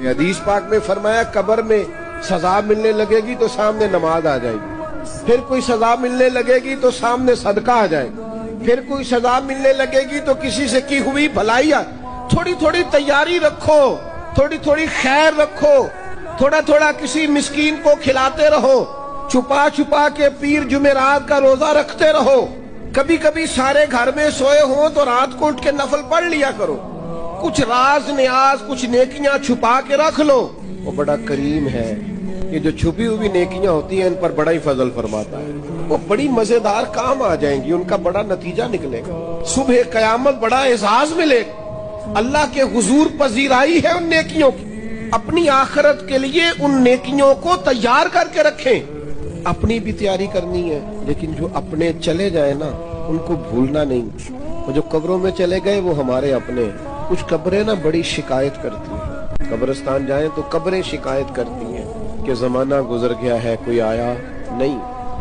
حدیث پاک میں فرمایا قبر میں سزا ملنے لگے گی تو سامنے نماز آ جائے گی، پھر کوئی سزا ملنے لگے گی تو سامنے صدقہ آ جائے گا، پھر کوئی سزا ملنے لگے گی تو کسی سے کی ہوئی بھلائی تھوڑی تھوڑی تیاری رکھو، تھوڑی تھوڑی خیر رکھو، تھوڑا تھوڑا کسی مسکین کو کھلاتے رہو، چھپا چھپا کے پیر جمعرات کا روزہ رکھتے رہو، کبھی کبھی سارے گھر میں سوئے ہوں تو رات کو اٹھ کے نفل پڑھ لیا کرو، کچھ راز نیاز کچھ نیکیاں چھپا کے رکھ لو۔ وہ بڑا کریم ہے، یہ جو چھپی ہوئی نیکیاں ہوتی ہیں ان پر بڑا ہی فضل فرماتا ہے، وہ بڑی مزیدار کام آ جائیں گی، ان کا بڑا نتیجہ نکلے گا، صبح قیامت بڑا اعزاز ملے گا، اللہ کے حضور پذیرائی ہے ان نیکیوں کی۔ اپنی آخرت کے لیے ان نیکیوں کو تیار کر کے رکھیں، اپنی بھی تیاری کرنی ہے، لیکن جو اپنے چلے جائیں نا ان کو بھولنا نہیں، وہ جو قبروں میں چلے گئے وہ ہمارے اپنے۔ کچھ قبریں نا بڑی شکایت کرتی ہیں، قبرستان جائیں تو قبریں شکایت کرتی ہیں کہ زمانہ گزر گیا ہے کوئی آیا نہیں۔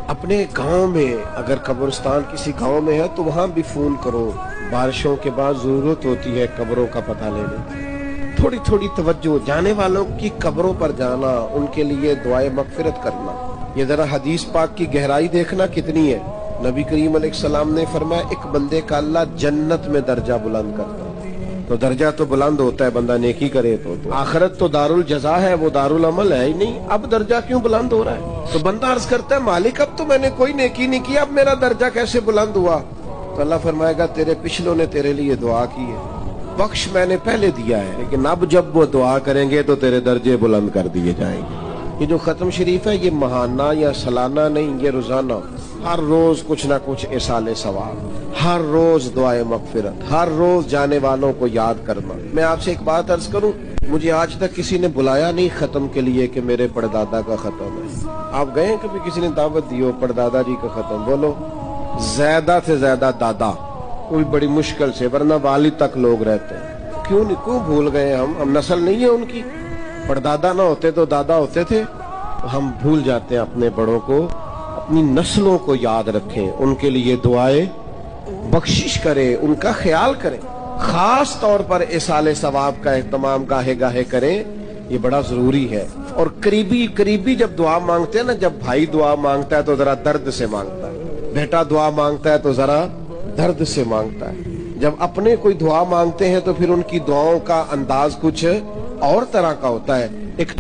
اپنے گاؤں میں اگر قبرستان کسی گاؤں میں ہے تو وہاں بھی فون کرو، بارشوں کے بعد ضرورت ہوتی ہے قبروں کا پتہ لینے کی۔ تھوڑی تھوڑی توجہ، جانے والوں کی قبروں پر جانا، ان کے لیے دعائے مغفرت کرنا۔ یہ ذرا حدیث پاک کی گہرائی دیکھنا کتنی ہے۔ نبی کریم علیہ السلام نے فرمایا ایک بندے کا اللہ جنت میں درجہ بلند کرتا ہے، تو درجہ تو بلند ہوتا ہے بندہ نیکی کرے تو آخرت تو دار الجزا ہے، وہ دار العمل ہے ہی نہیں، اب درجہ کیوں بلند ہو رہا ہے؟ تو بندہ عرض کرتا ہے مالک اب تو میں نے کوئی نیکی نہیں کی، اب میرا درجہ کیسے بلند ہوا؟ تو اللہ فرمائے گا تیرے پچھلوں نے تیرے لیے دعا کی ہے، بخش میں نے پہلے دیا ہے، لیکن اب جب وہ دعا کریں گے تو تیرے درجے بلند کر دیے جائیں گے۔ یہ جو ختم شریف ہے یہ ماہانہ یا سالانہ نہیں، یہ روزانہ، ہر روز کچھ نہ کچھ اصال ثواب، ہر روز دعائے مغفرت، ہر روز جانے والوں کو یاد کرنا۔ میں آپ سے ایک بات عرض کروں، مجھے آج تک کسی نے بلایا نہیں ختم کے لیے کہ میرے پردادا کا ختم ہے۔ آپ گئے کبھی کسی نے دعوت دی ہو پردادا جی کا ختم؟ بولو زیادہ سے زیادہ دادا، کوئی بڑی مشکل سے، ورنہ والد تک لوگ رہتے ہیں۔ کیوں بھول گئے ہم نسل نہیں ہے ان کی؟ پردادا نہ ہوتے تو دادا ہوتے تھے، ہم بھول جاتے ہیں اپنے بڑوں کو۔ اپنی نسلوں کو یاد رکھیں، ان کے لیے دعائیں بخشش کریں، ان کا خیال کریں، خاص طور پر اصال ثواب کا اہتمام گاہے گاہے کریں، یہ بڑا ضروری ہے۔ اور قریبی جب دعا مانگتے ہیں نا، جب بھائی دعا مانگتا ہے تو ذرا درد سے مانگتا ہے، بیٹا دعا مانگتا ہے تو ذرا درد سے مانگتا ہے، جب اپنے کوئی دعا مانگتے ہیں تو پھر ان کی دعاؤں کا انداز کچھ اور طرح کا ہوتا ہے۔ ایک